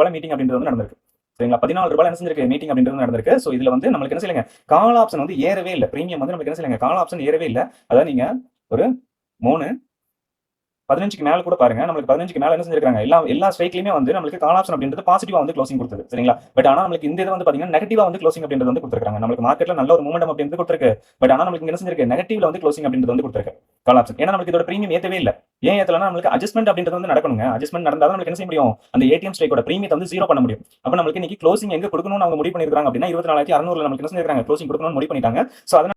பல மீட்டிங் அப்படின்றது வந்து நடந்திருக்கு. சரிங்களா? 14 ரூபாய் என்ன செஞ்சிருக்கு மீட்டிங் அப்படின்றது நடந்திருக்கு. ஸோ இதுல வந்து நம்மளுக்கு என்ன செய்யலைங்க, கால் ஆப்ஷன் வந்து ஏறவே இல்ல. பிரீமியம் வந்து நமக்கு என்ன செய்யலைங்க, கால் ஆப்ஷன் ஏறவே இல்ல. அதாவது நீங்க ஒரு 3 15க்கு மேல கூட பாருங்க, நம்மளுக்கு 15க்கு மேல என்ன செஞ்சிருக்காங்க, எல்லா ஸ்ட்ரைக்லயுமே வந்து நம்மளுக்கு கால் ஆப்ஷன் அப்படின்றது பாசிட்டிவா வந்து க்ளோசிங் கொடுத்தது. சரிங்களா? பட் ஆனா நம்மளுக்கு இந்த இது வந்து பாத்தீங்கன்னா நெகட்டிவா வந்து க்ளோசிங் அப்படின்றது வந்து கொடுத்திருக்காங்க. நம்மளுக்கு மார்க்கெட்ல நல்ல ஒரு மூமெண்டம் அப்படின்றது கொடுத்திருக்கு. பட் ஆனா நம்மளுக்கு என்ன செஞ்சிருக்கு, நெகட்டிவ்ல வந்து க்ளோசிங் அப்படின்றது வந்து கொடுத்திருக்கு கால் ஆப்ஷன். ஏன்னா நம்மளுக்கு இதோட பிரீமியம் ஏத்தவே இல்ல. ஏன் ஏத்தலன்னா நம்மளுக்கு அட்ஜஸ்ட்மெண்ட் அப்படின்றது வந்து நடக்கணுங்க. அட்ஜஸ்ட்மெண்ட் நடந்தா தான் நம்மளுக்கு என்ன செய்ய முடியும், அந்த ஏடிஎம் ஸ்ட்ரைக்கோட பிரீமியத்தை வந்து ஜீரோ பண்ண முடியும். அப்ப நம்மளுக்கு இன்னைக்கு க்ளோசிங் எங்க கொடுக்கணும்னு அவங்க முடிவு பண்ணிருக்காங்க அப்படின்னா 24,600 நம்மளுக்கு என்ன செஞ்சிருக்காங்க, க்ளோசிங் கொடுக்கணும்னு முடிவு பண்ணிட்டாங்க. சோ அதனால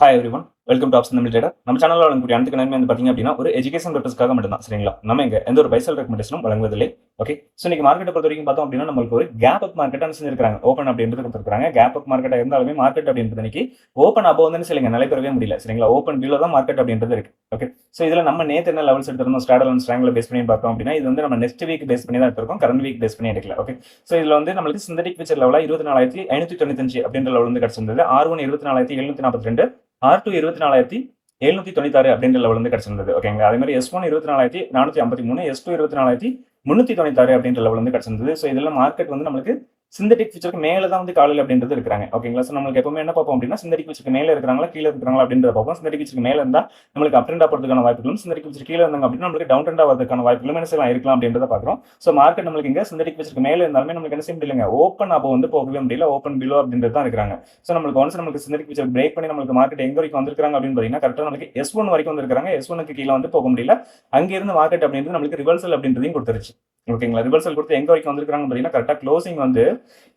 hi every one, welcome to option Tamil trader. நம்ம சேனலில் வழங்கக்கூடிய அனைத்து நன்மை வந்து பார்த்தீங்க அப்படின்னா ஒரு எஜுகேஷன் பர்பஸ்க்காக மட்டும் தான். சரிங்களா? நம்ம எங்க எந்த ஒரு பைசல் ரெக்கமெண்டேஷனும் வழங்குவதில்லை. ஓகே, ஸோ இன்னைக்கு மார்க்கெட்டை பொறுத்த வரைக்கும் பார்த்தோம் அப்படின்னா நம்மளுக்கு ஒரு கேப் அப் மார்க்கெட்டாக செஞ்சிருக்காங்க. ஓப்பன் அப்படின்றது கொடுத்துருக்காங்க. கேப் அப் மார்க்கெட்டாக இருந்தாலுமே மார்க்கெட் அப்படின்றது இன்னைக்கு ஓப்பன் அப்போ வந்து சொல்லுங்க நிலைபெறவே முடியல. சரிங்களா? ஓப்பன் பிலோ தான் மார்க்கெட் அப்படின்றது இருக்கு. ஓகே, ஸோ இதில் நம்ம நேற்று என்ன லெவல்ஸ் எடுத்திருந்தோம், ஸ்டாண்டர்ட் அண்ட் ஸ்ட்ராங்கில் பேஸ் பண்ணி பார்த்தோம் அப்படின்னா இது வந்து நம்ம நெக்ஸ்ட் வீக் பேஸ் பண்ணி தான் எடுத்திருக்கோம். கரண்ட் வீக் பேஸ் பண்ணி எடுக்கல. ஓகே, ஸோ இதில் வந்து நம்மளுக்கு சிந்தடிக் ஃபியூச்சர் லெவலாக 24,595 அப்படின்ற லெவல் வந்து கிடைச்சிருந்தது. R1 24,742, R2 24,796 அப்படின்ற லெவல் வந்து கிடைச்சிருந்தது. ஓகேங்களா? அதே மாதிரி S1 24,453, S2 24,396 அப்படின்ற லெவல் வந்து கிடைச்சிருந்தது. ஸோ இதெல்லாம் மார்க்கெட் வந்து நம்மளுக்கு சிந்தடிக் ஃபியூச்சருக்கு மேல தான் வந்து காலையில் அப்படின்றது இருக்கிறாங்க. ஓகேங்களா? ஸோ நம்மளுக்கு எப்பவுமே என்ன பார்ப்போம் அப்படின்னா சிந்தடிக் ஃபியூச்சருக்கு மேலே இருக்கிறாங்களா கீழே இருக்கிறாங்களா அப்படின்றத பார்ப்போம். சிந்தடிக் ஃபியூச்சருக்கு மேலே இருந்தால் நம்மளுக்கு அப் ட்ரெண்ட் போகிறதுக்கான வாய்ப்புகளும், சிந்தடிக் ஃபியூச்சர் கீழே இருந்தாங்க அப்படின்னா நம்மளுக்கு டவுன் ட்ரெண்ட் ஆகிறதுக்கான வாய்ப்புகளும் என்ன செய்யலாம் இருக்கலாம் அப்படின்றத பார்க்குறோம். ஸோ மார்க்கெட் நம்மளுக்கு இங்கே சிந்தடிக் ஃபியூச்சருக்கு மேலே இருந்தாலுமே நம்மளுக்கு என்ன செய்ய முடியலங்க, ஓப்பன் அப்போ வந்து போகவே முடியல, ஓப்பன் பிலோ அப்படின்றது தான் இருக்கிறாங்க. ஸோ நம்மளுக்கு ஒன்ஸ் நம்மளுக்கு சிந்தடிக் ஃபியூச்சர் பிரேக் பண்ணி நம்மளுக்கு மார்க்கெட் எங்க வரைக்கும் வந்திருக்காங்க அப்படின்னு பார்த்தீங்கன்னா கரெக்டாக நம்மளுக்கு S1 வரைக்கும் வந்திருக்காங்க. S1க்கு கீழே வந்து போக முடியல. அங்கிருந்து மார்க்கெட் அப்படின்றது நம்மளுக்கு ரிவர்சல் அப்படின்றதையும் கொடுத்துருச்சு. ஓகேங்களா? ரிவர்சல் கொடுத்து எங்க வரைக்கும் வந்திருக்காங்க பார்த்தீங்கன்னா கரெக்டாக க்ளோசிங் வந்து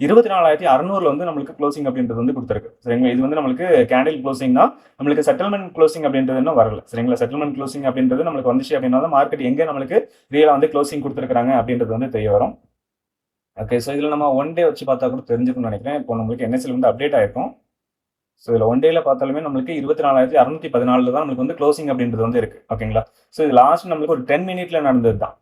24,600 வந்து நம்மளுக்கு க்ளோசிங் அப்படின்றது வந்து கொடுத்துருக்கு. சரிங்களா? இது வந்து நம்மளுக்கு கேண்டில் க்ளோசிங் தான். நம்மளுக்கு செட்டில்மெண்ட் க்ளோசிங் அப்படின்றது இன்னும் வரல. சரிங்களா? செட்டில்மெண்ட் க்ளோசிங் அப்படின்றது நம்மளுக்கு வந்துச்சு அப்படின்னா தான் மார்க்கெட் எங்க நம்மளுக்கு ரியலா வந்து க்ளோசிங் கொடுத்துருக்காங்க அப்படின்றது வந்து தெரிய வரும். ஓகே, ஸோ இதில் நம்ம ஒன் டே வச்சு பார்த்தா கூட தெரிஞ்சுக்கணும்னு நினைக்கிறேன். இப்போ நம்மளுக்கு NSL வந்து அப்டேட் ஆயிருக்கும். ஸோ இதில் ஒன் டேல பார்த்தாலுமே நம்மளுக்கு 24,614 தான் நம்மளுக்கு வந்து க்ளோசிங் அப்படின்றது வந்து இருக்கு. ஓகேங்களா? ஸோ இது லாஸ்ட் நம்மளுக்கு ஒரு 10 மினிட்ல நடந்தது தான்.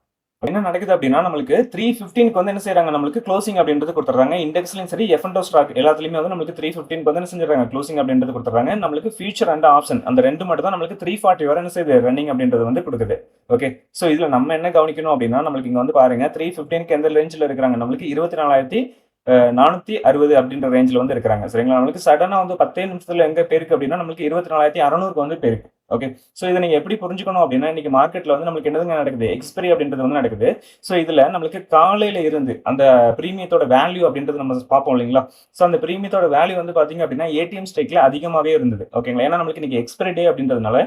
என்ன நடக்குது அப்படின்னா நம்மளுக்கு 3:15க்கு வந்து என்ன செய்யறாங்க, நம்மளுக்கு க்ளோசிங் அப்படின்றது கொடுத்துறாங்க. இண்டெக்ஸ்லயும் சரி F&O ஸ்டாக் எல்லாத்துலயுமே வந்து நம்மளுக்கு 3:15க்கு வந்து என்ன செஞ்சிடறாங்க, க்ளோசிங் அப்படின்றது கொடுத்துறாங்க. நம்மளுக்கு ஃபியூச்சர் அண்ட் ஆப்ஷன் அந்த ரெண்டு மட்டும் தான் நம்மளுக்கு 340 வரை என்ன செய்யுது ரன்னிங் அப்படின்றது வந்து கொடுக்குது. ஓகே, ஸோ இதுல நம்ம என்ன கவனிக்கணும் அப்படின்னா நம்மளுக்கு இங்க வந்து பாருங்க 3:15க்கு எந்த ரேஞ்சில் இருக்கிறாங்க, நம்மளுக்கு 24,460 அப்படின்ற ரேஞ்சில் வந்து இருக்கிறாங்க. சரிங்களா? நம்மளுக்கு சடனா வந்து 10 நிமிஷத்துல எங்க பேருக்கு அப்படின்னா நம்மளுக்கு 24,600க்கு வந்து பேருக்கு. ஓகே, ஸோ இதை நீங்க எப்படி புரிஞ்சுக்கணும் அப்படின்னா இன்னைக்கு மார்க்கெட்ல வந்து நம்மளுக்கு என்னதுங்க நடக்குது, எக்ஸ்பைரி அப்படின்றது வந்து நடக்குது. ஸோ இதுல நம்மளுக்கு காலையில இருந்து அந்த பிரீமியத்தோட வேல்யூ அப்படின்றது நம்ம பார்ப்போம் இல்லைங்களா? ஸோ அந்த பிரீமியத்தோட வேல்யூ வந்து பாத்தீங்க அப்படின்னா ஏடிஎம் ஸ்ட்ரைக்ல அதிகமாவே இருந்தது. ஓகேங்களா? ஏன்னா நம்மளுக்கு இன்னைக்கு எக்ஸ்பைரி டே அப்படின்றதுனால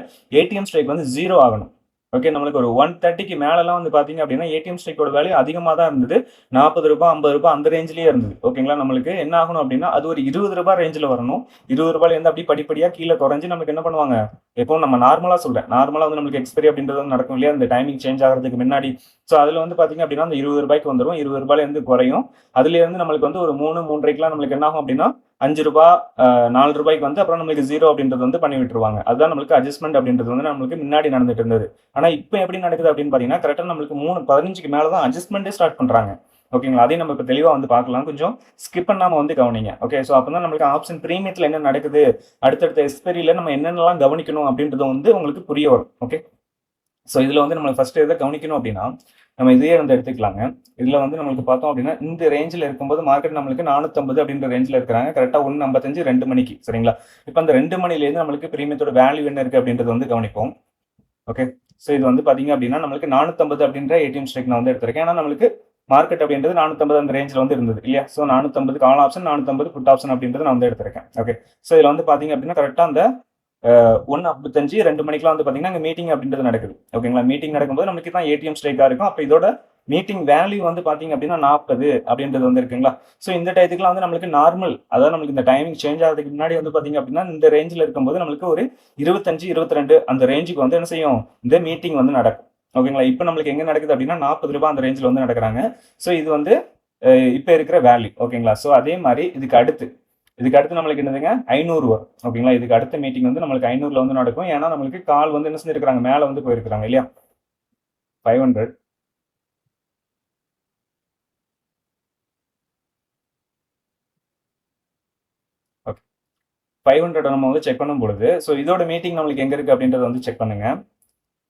ஏடிஎம் ஸ்ட்ரைக் வந்து 0 ஆகணும். ஓகே, நம்மளுக்கு ஒரு 130க்கு மேலலாம் வந்து பாத்தீங்க அப்படின்னா ஏடிஎம் ஸ்ட்ரைக்கோட வேல்யூ அதிகமாக தான் இருந்தது. 40 ரூபாய் 50 ரூபாய் அந்த ரேஞ்சிலேயே இருந்தது. ஓகேங்களா? நம்மளுக்கு என்ன ஆகணும் அப்படின்னா அது ஒரு 20 ரூபாய் ரேஞ்சில் வரணும். 20 ரூபாயில இருந்து அப்படி படிப்படியா கீழே குறைஞ்சு நமக்கு என்ன பண்ணுவாங்க, இப்போ நம்ம நார்மலா சொல்றேன், நார்மலா வந்து நம்மளுக்கு எக்ஸ்பைரி அப்படின்றது வந்து நடக்கும் இல்லையா, இந்த டைமிங் சேஞ்ச் ஆகிறதுக்கு முன்னாடி. ஸோ அதுல வந்து பாத்தீங்க அப்படின்னா அந்த 20 ரூபாய்க்கு வந்துடும், 20 ரூபாயில இருந்து குறையும். அதுல இருந்து நம்மளுக்கு வந்து ஒரு 3 3:30க்குலாம் நம்மளுக்கு என்ன ஆகும் அப்படின்னா 5 ரூபாய் 4 ரூபாய்க்கு வந்து அப்புறம் நம்மளுக்கு 0 அப்படின்றது வந்து பண்ணி விட்டுருவாங்க. அதுதான் நம்மளுக்கு அட்ஜஸ்ட்மெண்ட் அப்படின்றது வந்து நம்மளுக்கு முன்னாடி நடந்துட்டு இருந்தது. ஆனா இப்போ எப்படி நடக்குது அப்படின்னு பாத்தீங்கன்னா கரெக்டா நம்மளுக்கு 3:15க்கு மேலதான் அட்ஜஸ்ட்மெண்ட்டே ஸ்டார்ட் பண்றாங்க. ஓகேங்களா? அதையும் நம்ம இப்போ தெளிவா வந்து பார்க்கலாம். கொஞ்சம் ஸ்கிப் பண்ணாம வந்து கவனிங்க. ஓகே, ஸோ அப்பதான் நம்மளுக்கு ஆப்ஷன் பிரீமியத்தில் என்ன நடக்குது, அடுத்தடுத்த எக்ஸ்பைரியில நம்ம என்னென்னலாம் கவனிக்கணும் அப்படின்றது வந்து உங்களுக்கு புரிய வரும். ஓகே, ஸோ இதுல வந்து நம்ம ஃபர்ஸ்ட் எதை கவனிக்கணும் அப்படின்னா நம்ம இதையே வந்து எடுத்துக்கலாங்க. இதுல வந்து நம்மளுக்கு பார்த்தோம் அப்படின்னா இந்த ரேஞ்சில் இருக்கும்போது மார்க்கெட் நம்மளுக்கு 450 அப்படின்ற ரேஞ்சில் இருக்கிறாங்க. கரெக்டாக 1:55 2 மணிக்கு. சரிங்களா? இப்போ அந்த 2 மணிலேருந்து நம்மளுக்கு பிரீமியத்தோட வேல்யூ என்ன இருக்கு அப்படின்றது வந்து கவனிப்போம். ஓகே, ஸோ இது வந்து பாத்தீங்க அப்படின்னா நம்மளுக்கு 450 அப்படின்ற ஏடிஎம் ஸ்ட்ரைக் நான் வந்து எடுத்திருக்கேன். ஏன்னா நம்மளுக்கு மார்க்கெட் அப்படின்றது 450 அந்த ரேஞ்சில் வந்து இருந்தது இல்லையா? So 450 call option 450 put option அப்படின்றது நான் வந்து எடுத்திருக்கேன். ஓகே, ஸோ இதில் வந்து பாத்தீங்க அப்படின்னா கரெக்டாக அந்த 1:55 2 மணிக்கெல்லாம் வந்து பாத்தீங்கன்னா அங்கே மீட்டிங் அப்படின்றது நடக்குது. ஓகேங்களா? மீட்டிங் நடக்கும்போது நமக்கு தான் ஏடிஎம் ஸ்ட்ரைக்கா இருக்கும். அப்போ இதோட மீட்டிங் வேல்யூ வந்து பாத்தீங்க அப்படின்னா 40 அப்படின்றது வந்து இருக்குங்களா? ஸோ இந்த டயத்துக்குலாம் வந்து நம்மளுக்கு நார்மல், அதாவது நம்மளுக்கு இந்த டைமிங் சேஞ்ச் ஆகிறதுக்கு முன்னாடி வந்து பாத்தீங்க அப்படின்னா இந்த ரேஞ்சில் இருக்கும்போது நம்மளுக்கு ஒரு 25 22 அந்த ரேஞ்சுக்கு வந்து என்ன செய்யும், இந்த மீட்டிங் வந்து நடக்கும். ஓகேங்களா? இப்போ நம்மளுக்கு எங்க நடக்குது அப்படின்னா 40 ரூபாய் அந்த ரேஞ்சில் வந்து நடக்கிறாங்க. ஸோ இது வந்து இப்போ இருக்கிற வேல்யூ. ஓகேங்களா? ஸோ அதே மாதிரி இதுக்கு அடுத்து நம்மளுக்கு என்னதுங்க 500 வரும். ஓகேங்களா? இதுக்கு அடுத்த மீட்டிங் வந்து நம்மளுக்கு 500ல வந்து நடக்கும். ஏன்னா நம்மளுக்கு கால் வந்து என்ன செஞ்சிருக்காங்க, மேல வந்து போயிருக்காங்க இல்லையா? 500 ஓகே, 500 நம்ம வந்து செக் பண்ணும் பொழுது ஸோ இதோட மீட்டிங் நம்மளுக்கு எங்க இருக்கு அப்படின்றத வந்து செக் பண்ணுங்க.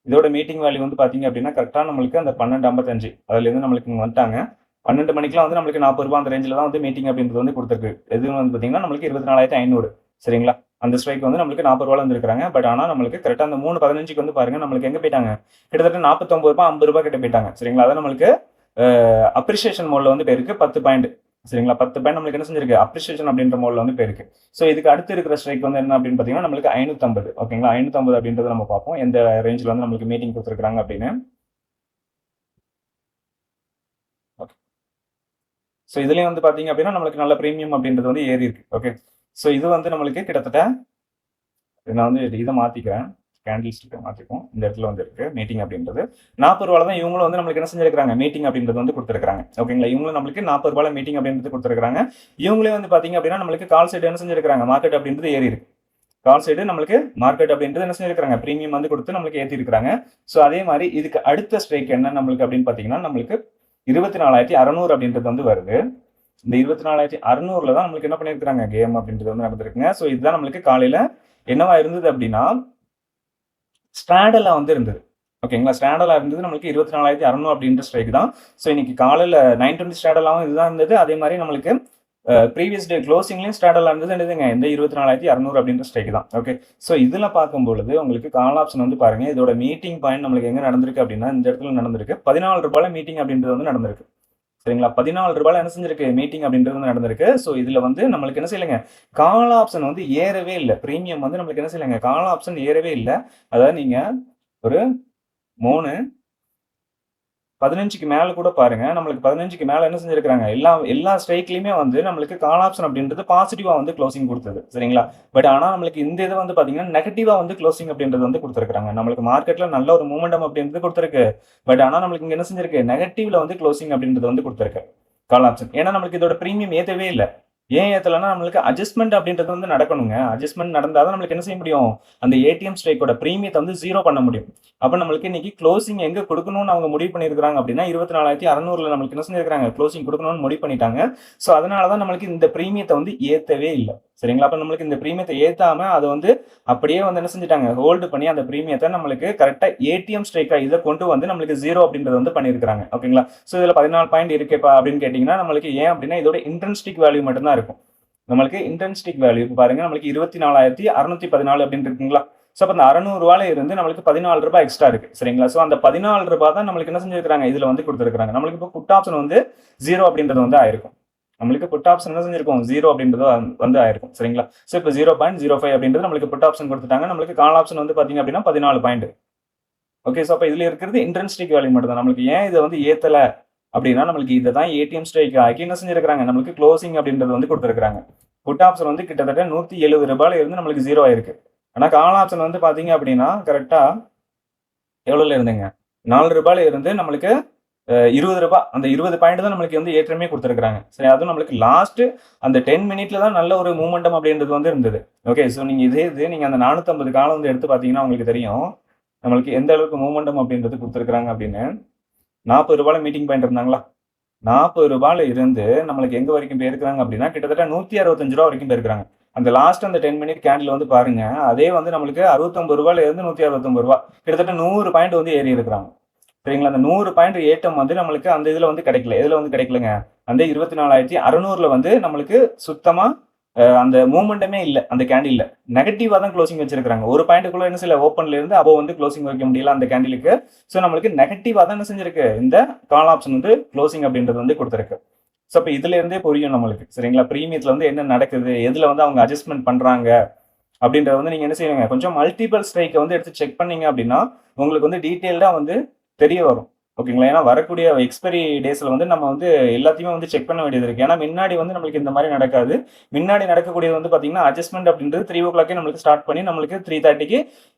இதோட மீட்டிங் வேல்யூ வந்து பார்த்தீங்க அப்படின்னா கரெக்டாக நம்மளுக்கு அந்த 12:55 அதுலேருந்து நம்மளுக்கு இங்கே வந்துட்டாங்க. 12 மணிக்கெலாம் வந்து நம்மளுக்கு ₹40 அந்த ரேஞ்சில் தான் வந்து மீட்டிங் அப்படின்றது வந்து கொடுத்துருக்கு. எதுவும் வந்து பார்த்தீங்கன்னா நம்மளுக்கு 24,500 சரிங்களா? அந்த ஸ்ட்ரைக் வந்து நம்மளுக்கு ₹40 வந்துருக்காங்க. பட் ஆனால் நம்மளுக்கு கரெக்டாக அந்த 3:15க்கு வந்து பாருங்க நம்மளுக்கு எங்கே போயிட்டாங்க, கிட்டத்தட்ட ₹49 ₹50 கிட்ட போயிட்டாங்க சரிங்களா? அதான் நம்மளுக்கு அப்ரிசியேஷன் மோட்ல வந்து போயிருக்கு 10 பாயிண்ட் சரிங்களா? 10 பாயிண்ட் நம்மளுக்கு என்ன செஞ்சிருக்கு, அப்ரிசியேஷன் அப்படின்ற மோட்ல வந்து போயிருக்கு. ஸோ இதுக்கு அடுத்து இருக்கிற ஸ்ட்ரைக் வந்து என்ன அப்படின்னு பார்த்தீங்கன்னா நம்மளுக்கு 550 ஓகேங்களா? 550 அப்படின்றத நம்ம பார்ப்போம் எந்த ரேஞ்சில் வந்து நம்மளுக்கு மீட்டிங் கொடுத்துருக்காங்க அப்படின்னு. ஓகே, ஸோ இதுலேயும் வந்து பார்த்தீங்க அப்படின்னா நம்மளுக்கு நல்ல ப்ரீமியம் அப்படின்றது வந்து ஏறி இருக்கு. ஓகே, ஸோ இது வந்து நம்மளுக்கு கிட்டத்தட்ட நான் வந்து இதை மாற்றிக்கிறேன், கேண்டில் ஸ்டிக்கை மாற்றிப்போம். இந்த இடத்துல வந்து இருக்கு மீட்டிங் அப்படின்றது ₹40 தான். இவங்களும் வந்து நம்மளுக்கு என்ன செஞ்சிருக்காங்க, மீட்டிங் அப்படின்றது வந்து கொடுத்துருக்காங்க. ஓகேங்களா? இவங்களும் நம்மளுக்கு ₹40 மீட்டிங் அப்படின்றது கொடுத்துருக்காங்க. இவங்களே வந்து பார்த்தீங்க அப்படின்னா நம்மளுக்கு கால் சைடு என்ன செஞ்சிருக்காங்க, மார்க்கெட் அப்படின்றது ஏறி இருக்கு. கால் சைடு நம்மளுக்கு மார்க்கெட் அப்படின்றது என்ன செஞ்சிருக்காங்க, ப்ரீமியம் வந்து கொடுத்து நம்மளுக்கு ஏற்றி இருக்கிறாங்க. ஸோ அதே மாதிரி இதுக்கு அடுத்த ஸ்ட்ரைக் என்ன நம்மளுக்கு அப்படின்னு பார்த்தீங்கன்னா நம்மளுக்கு 24,600 அப்படின்றது வந்து வருது. இந்த 24,600 தான் நம்மளுக்கு என்ன பண்ணியிருக்காங்க, கேம் அப்படின்றது வந்து நடந்திருக்குங்க. ஸோ இதுதான் நம்மளுக்கு காலையில் என்னவா இருந்தது அப்படின்னா ஸ்ட்ராடலா வந்து இருந்தது. ஓகேங்களா? ஸ்ட்ராடலா இருந்தது நம்மளுக்கு 24,600 அப்படின்ற ஸ்ட்ரைக் தான். ஸோ இன்னைக்கு காலையில் 9:20 ஸ்ட்ராடலாவும் இதுதான் இருந்தது. அதே மாதிரி நம்மளுக்கு ப்ரீவியஸ் டே க்ளோசிங்லையும் ஸ்ட்ராடலா இருந்தது என்னதுங்க, இந்த 24,600 அப்படின்ற ஸ்ட்ரைக் தான். ஓகே, ஸோ இதில் பார்க்கும்பொழுது உங்களுக்கு கால் ஆப்ஷன் வந்து பாருங்க, இதோட மீட்டிங் பாயிண்ட் நம்மளுக்கு எங்கே நடந்திருக்கு அப்படின்னா இந்த இடத்துல நடந்திருக்கு. ₹14 மீட்டிங் அப்படின்றது வந்து நடந்திருக்கு சரிங்களா? ₹14 என்ன செஞ்சிருக்கு, மீட்டிங் அப்படின்றது வந்து நடந்திருக்கு. ஸோ இதுல வந்து நம்மளுக்கு என்ன செய்யலைங்க, கால் ஆப்ஷன் வந்து ஏறவே இல்லை. ப்ரீமியம் வந்து நம்மளுக்கு என்ன செய்யலைங்க, கால் ஆப்ஷன் ஏறவே இல்லை. அதாவது நீங்க ஒரு 3:15க்கு மேல கூட பாருங்க, நம்மளுக்கு 15க்கு மேல என்ன செஞ்சிருக்காங்க, எல்லா ஸ்ட்ரைக்லயுமே வந்து நம்மளுக்கு கால் ஆப்ஷன் அப்படின்றது பாசிட்டிவா வந்து க்ளோசிங் கொடுத்தது சரிங்களா? பட் ஆனா நம்மளுக்கு இந்த இது வந்து பாத்தீங்கன்னா நெகட்டிவா வந்து க்ளோசிங் அப்படின்றது வந்து கொடுத்துருக்காங்க. நம்மளுக்கு மார்க்கெட்ல நல்ல ஒரு மூமெண்டம் அப்படின்றது கொடுத்துருக்கு. பட் ஆனா நம்மளுக்கு இங்க என்ன செஞ்சிருக்கு, நெகட்டிவ்ல வந்து க்ளோசிங் அப்படின்றது வந்து கொடுத்துருக்கு கால் ஆப்ஷன். ஏன்னா நம்மளுக்கு இதோட ப்ரீமியம் ஏத்தவே இல்லை. ஏன் ஏத்தலைன்னா நம்மளுக்கு அட்ஜஸ்ட்மெண்ட் அப்படின்றது வந்து நடக்கணுங்க. அட்ஜஸ்ட்மெண்ட் நடந்தாதான் நம்மளுக்கு என்ன செய்ய முடியும், அந்த ஏடிஎம் ஸ்ட்ரைக்கோட ப்ரீமியத்தை வந்து 0 பண்ண முடியும். அப்ப நம்மளுக்கு இன்னைக்கு க்ளோசிங் எங்க கொடுக்கணும்னு அவங்க முடிவு பண்ணியிருக்காங்க அப்படின்னா 24,600 நம்மளுக்கு என்ன செஞ்சிருக்காங்க, க்ளோசிங் கொடுக்கணும்னு முடிவு பண்ணிட்டாங்க. ஸோ அதனாலதான் நம்மளுக்கு இந்த ப்ரீமியத்தை வந்து ஏத்தவே இல்லை சரிங்களா? அப்ப நம்மளுக்கு இந்த ப்ரீமியத்தை ஏத்தாம அதை வந்து அப்படியே வந்து என்ன செஞ்சுட்டாங்க, ஹோல்டு பண்ணி அந்த ப்ரீமியத்தை நம்மளுக்கு கரெக்டா ஏடிஎம் ஸ்ட்ரைக்கா இதை கொண்டு வந்து நம்மளுக்கு 0 அப்படின்றது வந்து பண்ணியிருக்காங்க. ஓகேங்களா? ஸோ இதுல 14 பாயிண்ட் இருக்கேப்பா அப்படின்னு கேட்டீங்கன்னா நம்மளுக்கு ஏன் அப்படின்னா இதோட இன்ட்ரென்ஸ்டிக் வேல்யூ மட்டும்தான் இருக்கும். நம்மளுக்கு இன்ட்ரென்ஸ்டிக் வேல்யூ பாருங்க, நம்மளுக்கு 24,614 அப்படின்னு இருக்குங்களா? ஸோ அப்போ அந்த ₹600 இருந்து நம்மளுக்கு ₹14 எக்ஸ்ட்ரா இருக்கு சரிங்களா? ஸோ அந்த ₹14 தான் நம்மளுக்கு என்ன செஞ்சிருக்காங்க, இதுல வந்து கொடுத்துருக்காங்க. நம்மளுக்கு இப்போ புட் ஆப்ஷன் வந்து 0 அப்படின்றது வந்து ஆயிருக்கும். நம்மளுக்கு புட் ஆப்ஷன் என்ன செஞ்சிருக்கும், 0 அப்படின்றது வந்து ஆயிருக்கும் சரிங்களா? ஸோ இப்போ 0.05 அப்படின்றது நம்மளுக்கு புட் ஆப்ஷன் கொடுத்துட்டாங்க. நம்மளுக்கு கால் ஆப்ஷன் வந்து பாத்தீங்க அப்படின்னா 14 பாயிண்ட். ஓகே, ஸோ அப்போ இதுல இருக்கிறது இன்ட்ரென்ஸ்டிக் வேல்யூ மட்டும் தான். நம்மளுக்கு ஏன் இதை வந்து ஏத்தல அப்படின்னா நம்மளுக்கு இதை தான் ஏடிஎம் ஸ்ட்ரைக் ஆக்கி என்ன செஞ்சிருக்காங்க, நம்மளுக்கு க்ளோசிங் அப்படின்றது வந்து கொடுத்துருக்காங்க. புட் ஆப்ஷன் வந்து கிட்டத்தட்ட ₹170 இருந்து நம்மளுக்கு 0 ஆயிருக்கு. ஆனா கால் ஆப்ஷன் வந்து பாத்தீங்க அப்படின்னா கரெக்டா எவ்வளவுல இருந்துங்க, ₹4 இருந்து நம்மளுக்கு ₹20 அந்த 20 பாயிண்ட் தான் நம்மளுக்கு வந்து ஏற்றமே கொடுத்துருக்காங்க சரி. அதுவும் நம்மளுக்கு லாஸ்ட் அந்த 10 மினிட்ல தான் நல்ல ஒரு மூமெண்டம் அப்படின்றது வந்து இருந்தது. ஓகே, ஸோ நீங்க இது நீங்க அந்த 450 காலம் வந்து எடுத்து பாத்தீங்கன்னா உங்களுக்கு தெரியும் நம்மளுக்கு எந்த அளவுக்கு மூமெண்டம் அப்படின்றது கொடுத்துருக்காங்க அப்படின்னு. ₹40 மீட்டிங் பாயிண்ட் இருந்தாங்களா, ₹40 இருந்து நம்மளுக்கு எங்க வரைக்கும் போயிருக்காங்க அப்படின்னா கிட்டத்தட்ட ₹165 வரைக்கும் போயிருக்காங்க. அந்த லாஸ்ட் அந்த 10 மினிட் கேண்டில் வந்து பாருங்க, அதே வந்து நம்மளுக்கு ₹69 இருந்து ₹169 கிட்டத்தட்ட 100 பாயிண்ட் வந்து ஏறி இருக்கிறாங்க சரிங்களா? அந்த 100 பாயிண்ட் ஏற்றம் வந்து நம்மளுக்கு அந்த இதுல வந்து கிடைக்கல. எதுல வந்து கிடைக்கலங்க, அந்த 24,600 வந்து நம்மளுக்கு சுத்தமா அந்த மூமெண்டமே இல்ல. அந்த கேண்டில்ல நெகட்டிவா தான் க்ளோசிங் வச்சிருக்காங்க. ஒரு பாயிண்ட்டுக்குள்ள என்ன செய்யல, ஓப்பன்ல இருந்து அபோவ் வந்து க்ளோசிங் வைக்க முடியல அந்த கேண்டிலுக்கு. ஸோ நம்மளுக்கு நெகட்டிவா தான் என்ன செஞ்சிருக்கு, இந்த கால் ஆப்ஷன் வந்து க்ளோசிங் அப்படின்றது வந்து கொடுத்துருக்கு. ஸோ இப்போ இதுல இருந்தே புரியும் நம்மளுக்கு சரிங்களா, ப்ரீமியத்துல வந்து என்ன நடக்குது, எதுல வந்து அவங்க அட்ஜஸ்ட்மெண்ட் பண்றாங்க அப்படின்றத வந்து நீங்க என்ன செய்யுங்க, கொஞ்சம் மல்டிபிள் ஸ்ட்ரைக்கை வந்து எடுத்து செக் பண்ணீங்க அப்படின்னா உங்களுக்கு வந்து டீட்டெயில்டா வந்து தெரிய வரும். ஓகேங்களா? ஏன்னா வரக்கூடிய எக்ஸ்பைரி டேஸ்ல வந்து நம்ம வந்து எல்லாத்தையுமே வந்து செக் பண்ண வேண்டியது இருக்கு. ஏன்னா முன்னாடி வந்து நம்மளுக்கு இந்த மாதிரி நடக்காது. முன்னாடி நடக்கக்கூடியது வந்து பாத்தீங்கன்னா அட்ஜஸ்ட்மெண்ட் அப்படின்றது 3:00 நம்மளுக்கு ஸ்டார்ட் பண்ணி நம்மளுக்கு 3:30க்கு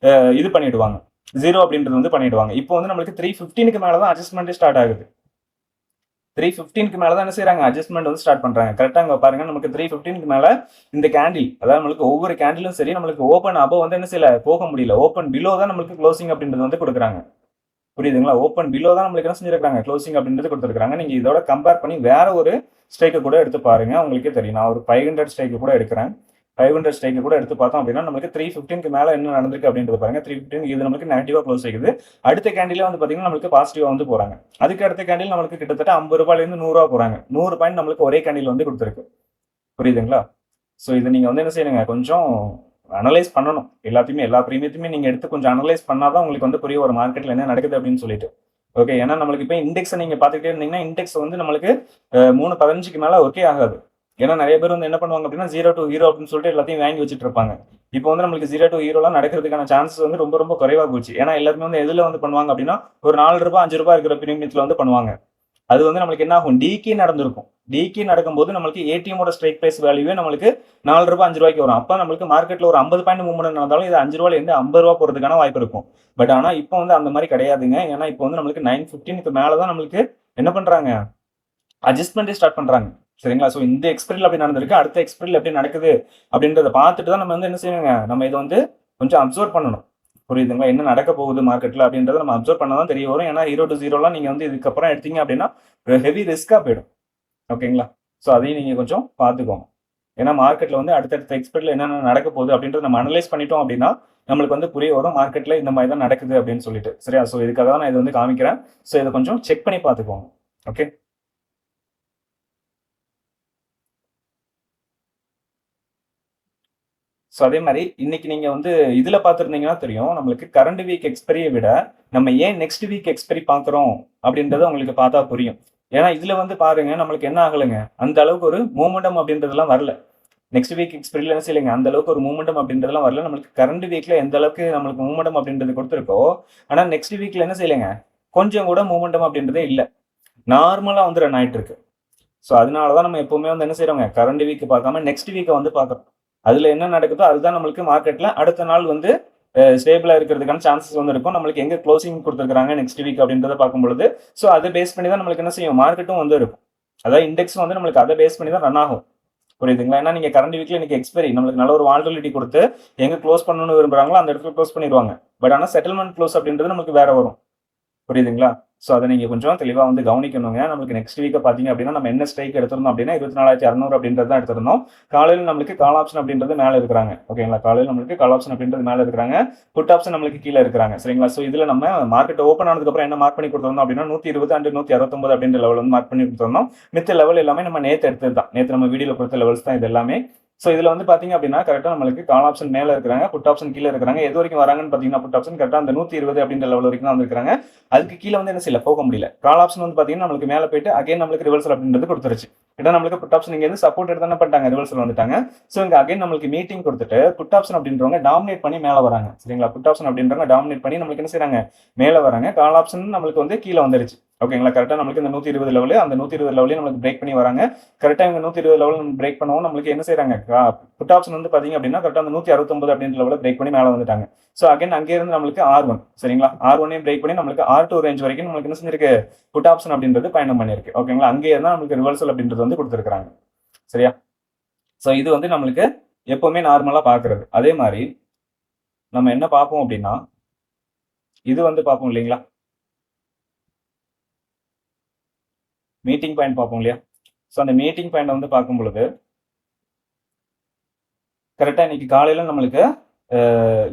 இது பண்ணிடுவாங்க, 0 அப்படின்றது வந்து பண்ணிடுவாங்க. இப்போ வந்து நம்மளுக்கு 3:15க்கு மேல தான் அட்ஜஸ்ட்மெண்ட் ஸ்டார்ட் ஆகுது. 3:15க்கு மேல தான் என்ன செய்யறாங்க, அட்ஜஸ்ட்மெண்ட் வந்து ஸ்டார்ட் பண்றாங்க. கரெக்டா அங்க பாருங்க, நமக்கு 3:15க்கு மேல இந்த கேண்டில், அதாவது நம்மளுக்கு ஒவ்வொரு கேண்டிலும் சரி நம்மளுக்கு ஓப்பன் அபோவ் வந்து என்ன செய்யல, போக முடியல. ஓப்பன் பிலோ தான் நம்மளுக்கு க்ளோசிங் அப்படின்றது வந்து கொடுக்குறாங்க. புரியுதுங்களா? ஓப்பன் பிலோ தான் நம்மளுக்கு என்ன செஞ்சிருக்காங்க, க்ளோசிங் அப்படின்றது கொடுத்துருக்காங்க. நீங்க இதோட கம்பேர் பண்ணி வேற ஒரு ஸ்ட்ரைக்கை கூட எடுத்து பாருங்க, உங்களுக்கே தெரியும். நான் ஒரு 500 ஸ்ட்ரைக்கு கூட எடுக்கிறேன். 500 ஸ்ட்ரைக் கூட எடுத்து பார்த்தோம் அப்படின்னா நமக்கு 315க்கு மேல என்ன நடந்திருக்கு அப்படின்றது பாருங்க. 315 இது நமக்கு நெகட்டிவா க்ளோஸ் ஆகுது. அடுத்த கேண்டிலே வந்து பாத்தீங்கன்னா நமக்கு பாசிட்டிவா வந்து போறாங்க. அதுக்கு அடுத்த கேண்டில் நமக்கு கிட்டத்தட்ட ₹50 100 போறாங்க. 100 பாயிண்ட் நம்மளுக்கு ஒரே கேண்டில் வந்து கொடுத்துருக்கு. புரியுதுங்களா? ஸோ இதை நீங்க வந்து என்ன செய்யணுங்க, கொஞ்சம் அனலைஸ் பண்ணணும். எல்லாத்தையுமே எல்லா பிரீமியத்தையுமே நீங்க எடுத்து கொஞ்சம் அனலைஸ் பண்ணாதான் உங்களுக்கு வந்து புரியும் ஒரு மார்க்கெட்ல என்ன நடக்குது அப்படின்னு சொல்லிட்டு. ஓகே, ஏன்னா நம்மளுக்கு இப்போ இண்டெக்ஸை நீங்க பார்த்துக்கிட்டே இருந்தீங்கன்னா இண்டெக்ஸ் வந்து நம்மளுக்கு 3.15க்கு மேல ஒர்க்கே ஆகாது. ஏன்னா நிறைய பேர் வந்து என்ன பண்ணுவாங்க அப்படின்னா 0 to ஹீரோ அப்படின்னு சொல்லிட்டு எல்லாத்தையும் வாங்கி வச்சுட்டு இருப்பாங்க. இப்போ வந்து நம்மளுக்கு 0 to ஹீரோலாம் நடக்கிறதுக்கான சான்சஸ் வந்து ரொம்ப ரொம்ப குறைவா போச்சு. ஏன்னா எல்லாருமே வந்து எதுல வந்து பண்ணுவாங்க அப்படின்னா ஒரு ₹4 ₹5 இருக்கிற பிரீமியத்துல வந்து பண்ணுவாங்க. அது வந்து நம்மளுக்கு என்ன ஆகும், டிகே நடந்திருக்கும். டிகே நடக்கும்போது நம்மளுக்கு ஏடிஎமோட ஸ்ட்ரைக் பிரைஸ் வேல்யூவே நம்மளுக்கு ₹4 ₹5 வரும். அப்ப நம்மளுக்கு மார்க்கெட்ல ஒரு 50 பாயிண்ட் மூவ்மெண்ட் நடந்தாலும் இது ₹5 இருந்து ₹50 போறதுக்கான வாய்ப்பு இருக்கும். பட் ஆனா இப்போ வந்து அந்த மாதிரி கிடையாதுங்க. ஏன்னா இப்போ வந்து நம்மளுக்கு 9:15க்கு மேலதான் நம்மளுக்கு என்ன பண்றாங்க, அட்ஜஸ்ட்மெண்ட்டே ஸ்டார்ட் பண்றாங்க. சரிங்களா? ஸோ இந்த எக்ஸ்பைரியில் அப்படி நடந்திருக்கு, அடுத்த எக்ஸ்பைரியில் எப்படி நடக்குது அப்படின்றத பார்த்துட்டு தான் நம்ம வந்து என்ன செய்யணுங்க, நம்ம இதை வந்து கொஞ்சம் அப்சர்வ் பண்ணணும். புரியுதுங்களா? என்ன நடக்க போகுது மார்க்கெட்ல அப்படின்றத நம்ம அப்சர்வ் பண்ண தான் தெரிய வரும். ஏன்னா 0 to 0லாம் நீங்க வந்து இதுக்கப்புறம் எடுத்தீங்க அப்படின்னா ஹெவி ரிஸ்கா போயிடும். ஓகேங்களா? ஸோ அதையும் நீங்க கொஞ்சம் பார்த்துக்கோங்க. ஏன்னா மார்க்கெட்ல வந்து அடுத்தடுத்த எக்ஸ்பைரியில் என்னென்ன நடக்க போகுது அப்படின்றத நம்ம அனலைஸ் பண்ணிட்டோம் அப்படின்னா நம்மளுக்கு வந்து புரிய வரும் மார்க்கெட்ல இந்த மாதிரி தான் நடக்குது அப்படின்னு சொல்லிட்டு. சரியா? ஸோ இதுக்காக தான் நான் இதை வந்து காமிக்கிறேன். ஸோ இதை கொஞ்சம் செக் பண்ணி பார்த்துக்கோங்க. ஓகே. ஸோ அதே மாதிரி இன்னைக்கு நீங்க வந்து இதுல பார்த்துருந்தீங்கன்னா தெரியும், நம்மளுக்கு கரண்ட் வீக் எக்ஸ்பெரியை விட நம்ம ஏன் நெக்ஸ்ட் வீக் எக்ஸ்பெரி பார்க்குறோம் அப்படின்றத உங்களுக்கு பார்த்தா புரியும். ஏன்னா இதுல வந்து பாருங்க நம்மளுக்கு என்ன ஆகலைங்க, அந்த அளவுக்கு ஒரு மூமெண்டம் அப்படின்றதெல்லாம் வரல. நெக்ஸ்ட் வீக் எக்ஸ்பெரியில் என்ன செய்யலைங்க, அந்த அளவுக்கு ஒரு மூமெண்டம் அப்படின்றதெல்லாம் வரல. நம்மளுக்கு கரண்ட் வீக்ல எந்த அளவுக்கு நம்மளுக்கு மூமெண்டம் அப்படின்றது கொடுத்துருக்கோ, ஆனா நெக்ஸ்ட் வீக்ல என்ன செய்யலைங்க, கொஞ்சம் கூட மூமெண்டம் அப்படின்றதே இல்லை. நார்மலா வந்து ரன் ஆயிட்டு இருக்கு. ஸோ அதனாலதான் நம்ம எப்பவுமே வந்து என்ன செய்யறோங்க, கரண்ட் வீக் பார்க்காம நெக்ஸ்ட் வீக்கை வந்து பார்க்கறோம். அதுல என்ன நடக்குதோ அதுதான் நம்மளுக்கு மார்க்கெட்ல அடுத்த நாள் வந்து ஸ்டேபிளா இருக்கிறதுக்கான சான்சஸ் வந்து இருக்கும். நம்மளுக்கு எங்க க்ளோசிங் கொடுத்துருக்காங்க நெக்ஸ்ட் வீக் அப்படின்றத பார்க்கும் பொழுது, ஸோ அதை பேஸ் பண்ணி தான் நம்மளுக்கு என்ன செய்யும், மார்க்கெட்டும் வந்து இருக்கும். அதாவது இண்டெக்ஸ் வந்து நம்மளுக்கு அதை பேஸ் பண்ணி தான் ரன் ஆகும். புரியுதுங்களா? ஏன்னா நீங்க கரண்ட் வீக்ல இன்னைக்கு எக்ஸ்பைரி நம்மளுக்கு நல்ல ஒரு வால்டிலிட்டி கொடுத்து எங்க க்ளோஸ் பண்ணணும்னு விரும்புறாங்களோ அந்த இடத்துல க்ளோஸ் பண்ணிடுவாங்க. பட் ஆனா செட்டில்மெண்ட் க்ளோஸ் அப்படின்றது நமக்கு வேற வரும். புரியுதுங்களா? ஸோ அதை நீங்க கொஞ்சம் தெளிவா வந்து கவனிக்கணுங்க. நம்மளுக்கு நெக்ஸ்ட் வீக்கை பார்த்தீங்க அப்படின்னா நம்ம என்ன ஸ்ட்ரைக் எடுத்திருந்தோம் அப்படின்னா 24,600 அப்படின்றது தான் எடுத்திருந்தோம். காலையில் நம்மளுக்கு கால் ஆப்ஷன் அப்படின்றது மேலே இருக்கிறாங்க. ஓகேங்களா? காலையில் நம்மளுக்கு கால் ஆப்ஷன் அப்படின்றது மேலே இருக்கிறாங்க. புட் ஆப்ஷன் நம்மளுக்கு கீழே இருக்கிறாங்க. சரிங்களா? ஸோ இதுல நம்ம மார்க்கெட் ஓப்பன் ஆனதுக்கப்புறம் என்ன மார்க் பண்ணி கொடுத்திருந்தோம் அப்படின்னா 120 அண்ட் 169 அப்படின்ற லெவல் வந்து மார்க் பண்ணி கொடுத்திருந்தோம். மித்த லெவல் எல்லாமே நம்ம நேற்று எடுத்தது தான். நேற்று நம்ம வீடியோல கொடுத்த லெவல்ஸ் தான் இது எல்லாமே. ஸோ இதுல வந்து பாத்தீங்க அப்படின்னா கரெக்டா நம்மளுக்கு கால் ஆப்ஷன் மேல இருக்கிறாங்க, புட் ஆப்ஷன் கீழே இருக்கிறாங்க. எது வரைக்கும் வராங்கன்னு பாத்தீங்கன்னா புட் ஆப்ஷன் கரெக்டா அந்த 120 அப்படின்ற லெவல் வரைக்கும் தான் வந்திருக்காங்க. அதுக்கு கீழே வந்து என்ன செய்யல, போக முடியல. கால் ஆப்ஷன் வந்து பாத்தீங்கன்னா நம்மளுக்கு மேல போயிட்டு அகைன் நம்மளுக்கு ரிவர்சல் அப்படின்றது கொடுத்துருச்சு. ஏன்னா நம்மளுக்கு புட் ஆப்ஷன் இங்க இருந்து சப்போர்ட் எடுத்து என்ன பண்ணிட்டாங்க, ரிவர்சல் வந்துட்டாங்க. ஸோ இங்க அகைன் நம்மளுக்கு மீட்டிங் கொடுத்துட்டு புட் ஆப்ஷன் அப்படின்றவங்க டாமினேட் பண்ணி மேல வராங்க. சரிங்களா? புட் ஆப்ஷன் அப்படின்றவங்க டாமினேட் பண்ணி நம்மளுக்கு என்ன செய்யறாங்க, மேல வராங்க. கால் ஆப்ஷன் நம்மளுக்கு வந்து கீழே வந்துருச்சு. ஓகேங்களா? கரெக்டா நம்மளுக்கு இந்த 120 லெவல், அந்த 120 லெவலையும் நம்மளுக்கு பிரேக் பண்ணி வராங்க. கரெக்டா இவங்க 120 லெவல் பிரேக் பண்ணவும் நம்மளுக்கு என்ன செய்யறாங்க, புட் ஆப்ஷன் வந்து பாத்தீங்க அப்படின்னா கரெக்டா அந்த 169 அப்படின்ற லெவல பிரேக் பண்ணி மேல வந்துட்டாங்க. ஸோ அகைன் அங்கே இருந்து நம்மளுக்கு R1, சரிங்களா? R1ஐயும் பிரேக் பண்ணி நம்மளுக்கு R2 ரேஞ்ச் வரைக்கும் நம்மளுக்கு என்ன செஞ்சிருக்கு, புட் ஆப்ஷன் அப்படின்றது பயணம் பண்ணிருக்கு. ஓகேங்களா? அங்கே இருந்தா நம்மளுக்கு ரிவர்சல் அப்படின்றது வந்து கொடுத்துருக்காங்க. சரியா? ஸோ இது வந்து நம்மளுக்கு எப்பவுமே நார்மலா பாக்குறது. அதே மாதிரி நம்ம என்ன பார்ப்போம் அப்படின்னா இது வந்து பார்ப்போம் இல்லைங்களா, மீட்டிங் பாயிண்ட் பார்ப்போம் இல்லையா? ஸோ அந்த மீட்டிங் பாயிண்ட் வந்து பார்க்கும் பொழுது கரெக்டா இன்னைக்கு காலையில நம்மளுக்கு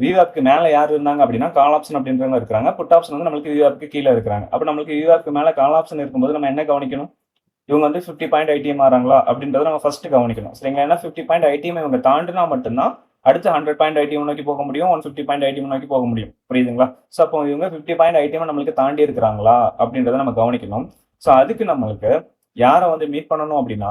விவாப்க்கு மேல யார் இருந்தாங்க அப்படின்னா கால் ஆப்ஷன் அப்படின்றவங்க இருக்கிறாங்க. புட் ஆப்ஷன் வந்து நம்மளுக்கு விவாப்க்கு கீழே இருக்கிறாங்க. அப்ப நம்மளுக்கு விவாப்க்கு மேல கால் ஆப்ஷன் இருக்கும்போது நம்ம என்ன கவனிக்கணும், இவங்க வந்து 50 பாயிண்ட் ஐடிஎம் ஆறாங்களா அப்படின்றத நம்ம ஃபர்ஸ்ட் கவனிக்கணும். சரிங்களா? ஏன்னா 50 பாயிண்ட் ஐடிஎம் இவங்க தாண்டினா மட்டும்தான் அடுத்து 100 பாயிண்ட் ஐடிஎம் நோக்கி போக முடியும், 150 பாயிண்ட் ஐடிஎம் நோக்கி போக முடியும். புரியுதுங்களா? ஸோ அப்போ இவங்க 50 பாயிண்ட் ஐடிஎம் நம்மளுக்கு தாண்டி இருக்கிறாங்களா அப்படின்றத நம்ம கவனிக்கணும். ஸோ அதுக்கு நம்மளுக்கு யாரை வந்து மீட் பண்ணணும் அப்படின்னா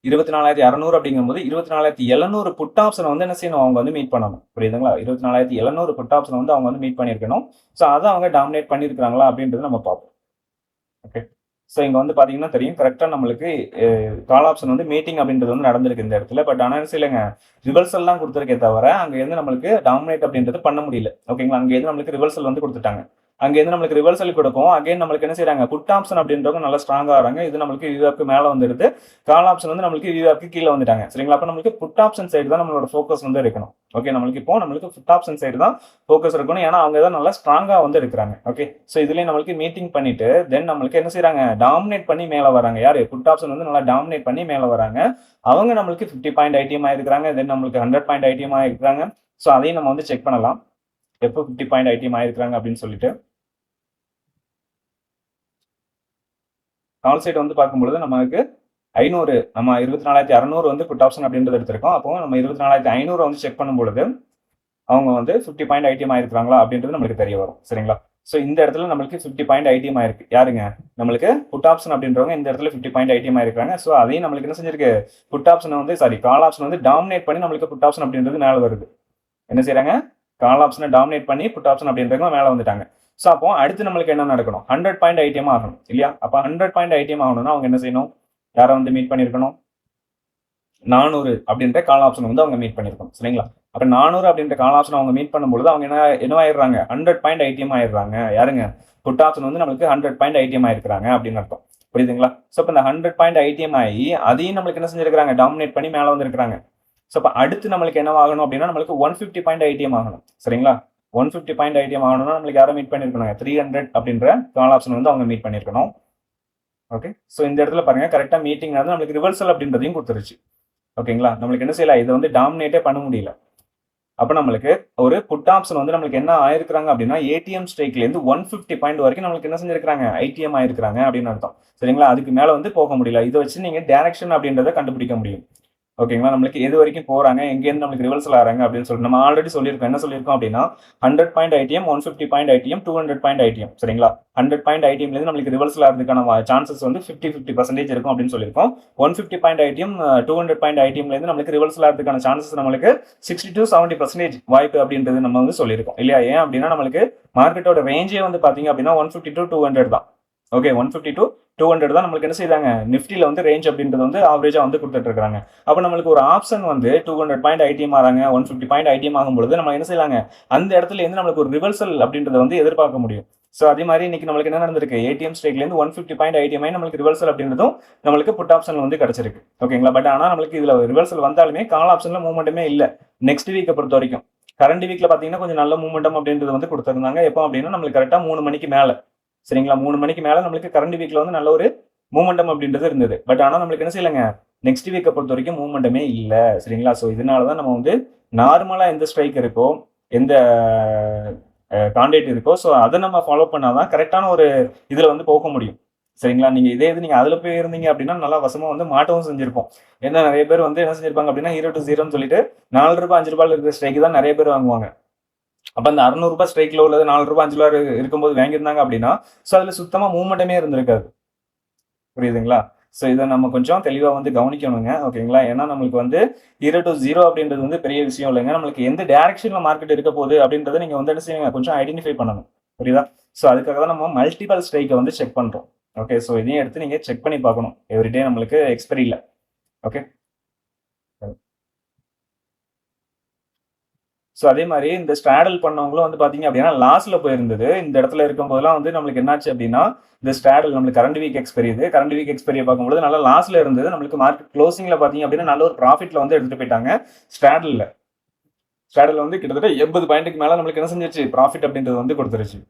24,600 அப்படிங்கும்போது 24,700 புட் ஆப்ஷனை வந்து என்ன செய்யணும், அவங்க வந்து மீட் பண்ணணும். புரியுதுங்களா? 24,700 புட் ஆப்ஷனை வந்து அவங்க வந்து மீட் பண்ணியிருக்கணும். ஸோ அதை அவங்க டாமினேட் பண்ணியிருக்கிறாங்களா அப்படின்றது நம்ம பார்ப்போம். ஓகே. ஸோ இங்க வந்து பாத்தீங்கன்னா தெரியும், கரெக்டா நம்மளுக்கு கால் ஆப்ஷன் வந்து மீட்டிங் அப்படின்றது வந்து நடந்திருக்கு இந்த இடத்துல. பட் ஆனால் இல்லைங்க, ரிவர்சல் தான் கொடுத்துருக்கே தவிர அங்க இருந்து நம்மளுக்கு டாமினேட் அப்படின்றது பண்ண முடியல. ஓகேங்களா? அங்க இருந்து நம்மளுக்கு ரிவர்சல் வந்து கொடுத்துட்டாங்க. அங்கேருந்து நம்மளுக்கு ரிவர்சல் கொடுக்கும். அகைன் நம்மளுக்கு என்ன செய்றாங்க, புட் ஆப்ஷன் அப்படின்றவங்க நல்லா ஸ்ட்ராங்கா வராங்க. இது நம்மளுக்கு வியூக்கு மேல வந்துடுது. கால் ஆப்ஷன் வந்து நம்மளுக்கு வியூக்கு கீழ வந்துட்டாங்க. சரிங்களா? அப்ப நம்மளுக்கு புட் ஆப்ஷன் சைடு தான் நம்மளோட ஃபோக்கஸ் வந்து இருக்கணும். ஓகே, நம்மளுக்கு புட் ஆப்ஷன் சைடு தான் ஃபோக்கஸ் இருக்கணும். ஏன்னா அவங்க தான் நல்லா ஸ்ட்ராங்கா வந்து இருக்கிறாங்க. ஓகே, ஸோ இதுலயும் நம்மளுக்கு மீட்டிங் பண்ணிட்டு தென் நம்மளுக்கு என்ன செய்றாங்க, டாமினேட் பண்ணி மேல வராங்க. யாரு, புட் ஆப்ஷன் வந்து நல்லா டாமினேட் பண்ணி மேல வராங்க. அவங்க நம்மளுக்கு 50 பாயிண்ட் ஐடிஎம் ஆயிருக்காங்க. தென் நம்மளுக்கு 100 பாயிண்ட் ஐடிஎம் ஆயிருக்காங்க. ஸோ அதையும் நம்ம வந்து செக் பண்ணலாம். எப்போ 50 பாயிண்ட் ஐடிஎம் ஆயிருக்காங்க அப்படின்னு சொல்லிட்டு கால் சைடு வந்து பார்க்கும்பொழுது நமக்கு 500 நம்ம 24,600 வந்து புட் ஆப்ஷன் அப்படின்றது எடுத்திருக்கோம். அப்போ நம்ம 24,500 வந்து செக் பண்ணும்பொழுது அவங்க வந்து 50 பாயிண்ட் ஐடிஎம் ஆயிருக்காங்களா அப்படின்றது நம்மளுக்கு தெரிய வரும். சரிங்களா? ஸோ இந்த இடத்துல நம்மளுக்கு 50 பாயிண்ட் ஐடிஎம் ஆயிருக்கு. யாருங்க, நம்மளுக்கு புட் ஆப்ஷன் அப்படின்றவங்க இந்த இடத்துல 50 பாயிண்ட் ஐடிஎம் ஆயிருக்காங்க. ஸோ அதையும் நம்மளுக்கு என்ன செஞ்சிருக்கு, புட் ஆப்ஷன் வந்து கால் ஆப்ஷன் வந்து டாமினேட் பண்ணி நம்மளுக்கு புட் ஆப்ஷன் அப்படின்றது மேல வருது. என்ன செய்றாங்க, கால் ஆப்ஷனை டாமினேட் பண்ணி புட் ஆப்ஷன் அப்படின்றவங்க மேல வந்துட்டாங்க. ஸோ அப்போ அடுத்து நம்மளுக்கு என்ன நடக்கணும், 100 பாயிண்ட் ஐடிஎம் ஆகணும் இல்லையா? அப்போ 100 பாயிண்ட் ஐடிஎம் ஆகணும்னா அவங்க என்ன செய்யணும், யாரை வந்து மீட் பண்ணியிருக்கணும், 400 அப்படின்ற கால் ஆப்ஷன் வந்து அவங்க மீட் பண்ணியிருக்கணும். சரிங்களா? அப்ப 400 அப்படின்ற கால் ஆப்ஷன் அவங்க மீட் பண்ணும்பொழுது அவங்க என்னவாயிடுறாங்க, 100 பாயிண்ட் ஐடிஎம் ஆயிடுறாங்க. யாருங்க, புட் ஆப்ஷன் வந்து நம்மளுக்கு 100 பாயிண்ட் ஐடிஎம் ஆயிருக்காங்க அப்படின்னு அர்த்தம். புரியுதுங்களா? ஸோ இப்போ இந்த 100 பாயிண்ட் ஐடிஎம் ஆகி அதையும் நம்மளுக்கு என்ன செஞ்சிருக்காங்க, டாமினேட் பண்ணி மேல வந்திருக்காங்க. ஸோ அப்போ அடுத்து நம்மளுக்கு என்ன ஆகணும் அப்படின்னா நம்மளுக்கு 150 பாயிண்ட் ஐடிஎம் ஆகணும். சரிங்களா? 150 பாயிண்ட் ஐடிஎம் ஆகணும்னா நம்மளுக்கு யாரை மீட் பண்ணிருக்கணும், 300 அப்படின்ற கால் ஆப்ஷன் வந்து அவங்க மீட் பண்ணிருக்கணும். ஓகே, ஸோ இந்த இடத்துல பாருங்க கரெக்டா மீட்டிங் நடந்து நம்மளுக்கு ரிவர்சல் அப்படின்றதையும் கொடுத்துருச்சு. ஓகேங்களா? நம்மளுக்கு என்ன செய்யலாம், இதை வந்து டாமினேட்டே பண்ண முடியல. அப்ப நம்மளுக்கு ஒரு புட் ஆப்ஷன் வந்து நம்மளுக்கு என்ன ஆயிருக்காங்க அப்படின்னா ஏடிஎம் ஸ்ட்ரைக்ல இருந்து 150 பாயிண்ட் வரைக்கும் நம்மளுக்கு என்ன செஞ்சிருக்காங்க, ஐடிஎம் ஆயிருக்காங்க அப்படின்னு அர்த்தம். சரிங்களா? அதுக்கு மேல வந்து போக முடியல. இதை வச்சு நீங்க டைரக்ஷன் அப்படின்றத கண்டுபிடிக்க முடியும். ஓகேங்களா? நம்மளுக்கு எது வரைக்கும் போறாங்க, எங்கேருந்து நம்மளுக்கு ரிவர்சல் ஆறாங்க அப்படின்னு சொல்லிட்டு நம்ம ஆல்ரெடி சொல்லியிருக்கோம். என்ன சொல்லியிருக்கோம் அப்படின்னா 100 point IDM, 150 point IDM, 200 point IDM. சரிங்களா? 100 பாயிண்ட் ஐடிஎம்ல இருந்து நம்மளுக்கு ரிவர்சல் ஆகிறதுக்கான சான்சஸ் வந்து 50% இருக்கும் அப்படின்னு சொல்லியிருக்கோம். 150 பாயிண்ட் ஐடிஎம், 200 பாயிண்ட் ஐடிஎம்ல இருந்து நம்மளுக்கு ரிவர்சல் ஆகிறதுக்கான சான்சஸ் நம்மளுக்கு 60 to 70% வாய்ப்பு அப்படின்றது நம்ம வந்து சொல்லியிருக்கோம் இல்லையா? ஏன் அப்படின்னா நம்மளுக்கு மார்க்கெட்டோட ரேஞ்சே வந்து பாத்தீங்க அப்படின்னா 150 to 200 தான். ஓகே, 150 to 200 தான் நம்மளுக்கு என்ன செய்தாங்க, நிஃப்டில வந்து ரேஞ்ச் அப்படின்றது வந்து ஆவரேஜா வந்து கொடுத்துட்டு இருக்காங்க. அப்ப நம்மளுக்கு ஒரு ஆப்ஷன் வந்து 200 பாயிண்ட் ஐடிஎம் ஆறாங்க, 150 பாயிண்ட் ஐடிஎம் ஆகும்பொழுது நம்ம என்ன செய்யலாங்க, அந்த இடத்துல இருந்து நம்மளுக்கு ஒரு ரிவர்சல் அப்படின்றத வந்து எதிர்பார்க்க முடியும். ஸோ அதே மாதிரி இன்னைக்கு நம்மளுக்கு என்ன நடந்திருக்கு, ஏடிஎம் ஸ்ட்ரைக்ல இருந்து 150 பாயிண்ட் ஐடிஎம் ஆகி நம்மளுக்கு ரிவர்சல் அப்படின்றதும் நம்மளுக்கு புட் ஆப்ஷன் வந்து கிடைச்சிருக்கு. ஓகேங்களா? பட் ஆனா நம்மளுக்கு இதுல ரிவர்சல் வந்தாலுமே கால் ஆப்ஷன்ல மூவ்மெண்ட்டுமே இல்ல. நெக்ஸ்ட் வீக்கை பொறுத்த வரைக்கும் கரண்ட் வீக்ல பாத்தீங்கன்னா கொஞ்சம் நல்ல மூவ்மெண்டம் அப்படின்றது வந்து கொடுத்திருந்தாங்க. எப்போ அப்படின்னா நம்மளுக்கு கரெக்டா 3 மணிக்கு மேல. சரிங்களா? 3 மணிக்கு மேல நம்மளுக்கு கரண்ட் வீக்ல வந்து நல்ல ஒரு மூவ்மெண்டம் அப்படின்றது இருந்தது. பட் ஆனா நம்மளுக்கு என்ன செய்யலங்க, நெக்ஸ்ட் வீக்கை பொறுத்த வரைக்கும் மூவ்மெண்ட்டமே இல்ல. சரிங்களா? ஸோ இதனாலதான் நம்ம வந்து நார்மலா எந்த ஸ்ட்ரைக் இருக்கோ, எந்த கான்டேக்ட் இருக்கோ, ஸோ அதை நம்ம ஃபாலோ பண்ணாதான் கரெக்டான ஒரு இதுல வந்து போக முடியும். சரிங்களா? நீங்க இதே இது நீங்க அதுல போய் இருந்தீங்க அப்படின்னா நல்லா வசமா வந்து மாட்டவும் செஞ்சிருப்போம். ஏன்னா நிறைய பேர் வந்து என்ன செஞ்சிருப்பாங்க அப்படின்னா 0 to 0 சொல்லிட்டு ₹4 ₹5 இருக்கிற ஸ்ட்ரைக் தான் நிறைய பேர் வாங்குவாங்க. அப்ப அந்த ₹600 ஸ்ட்ரைக்ல உள்ளது ₹4 ₹5 இருக்கும்போது வாங்கியிருந்தாங்க அப்படின்னா ஸோ அதுல சுத்தமா மூவ்மெண்ட்டமே இருந்திருக்காது. புரியுதுங்களா? ஸோ இதை நம்ம கொஞ்சம் தெளிவா வந்து கவனிக்கணுங்க. ஓகேங்களா? ஏன்னா நம்மளுக்கு வந்து 0 to 0 அப்படின்றது வந்து பெரிய விஷயம் இல்லைங்க. நம்மளுக்கு எந்த டைரக்ஷன்ல மார்க்கெட் இருக்க போகுது அப்படின்றத நீங்க வந்து என்ன செய்யுங்க, கொஞ்சம் ஐடென்டிஃபை பண்ணணும். புரியுதா? ஸோ அதுக்காக தான் நம்ம மல்டிபிள் ஸ்ட்ரைக்கை வந்து செக் பண்றோம். ஓகே, ஸோ இதையும் எடுத்து நீங்க செக் பண்ணி பார்க்கணும் எவ்ரிடே நம்மளுக்கு எக்ஸ்பைரி இல்லை. ஓகே, ஸோ அதே மாதிரி இந்த ஸ்ட்ராடல் பண்ணவங்களும் வந்து பாத்தீங்க அப்படின்னா லாஸ்ல போயிருந்தது. இந்த இடத்துல இருக்கும்போதெல்லாம் வந்து நம்மளுக்கு என்னாச்சு அப்படின்னா இந்த ஸ்ட்ராடல் நம்மளுக்கு கரண்ட் வீக் எக்ஸ்பைரி இது. கரண்ட் வீக் எக்ஸ்பைரியை பார்க்கும்போது நல்லா லாஸ்ல இருந்தது. நம்மளுக்கு மார்க்கெட் க்ளோசிங்ல பாத்தீங்க அப்படின்னா நல்ல ஒரு ப்ராஃபிட்ல வந்து எடுத்துட்டு போயிட்டாங்க. ஸ்ட்ராடல்ல வந்து கிட்டத்தட்ட 80 பாயிண்ட்டுக்கு மேல நம்மளுக்கு என்ன செஞ்சிருச்சு, ப்ராஃபிட் அப்படின்றது வந்து கொடுத்துருச்சு.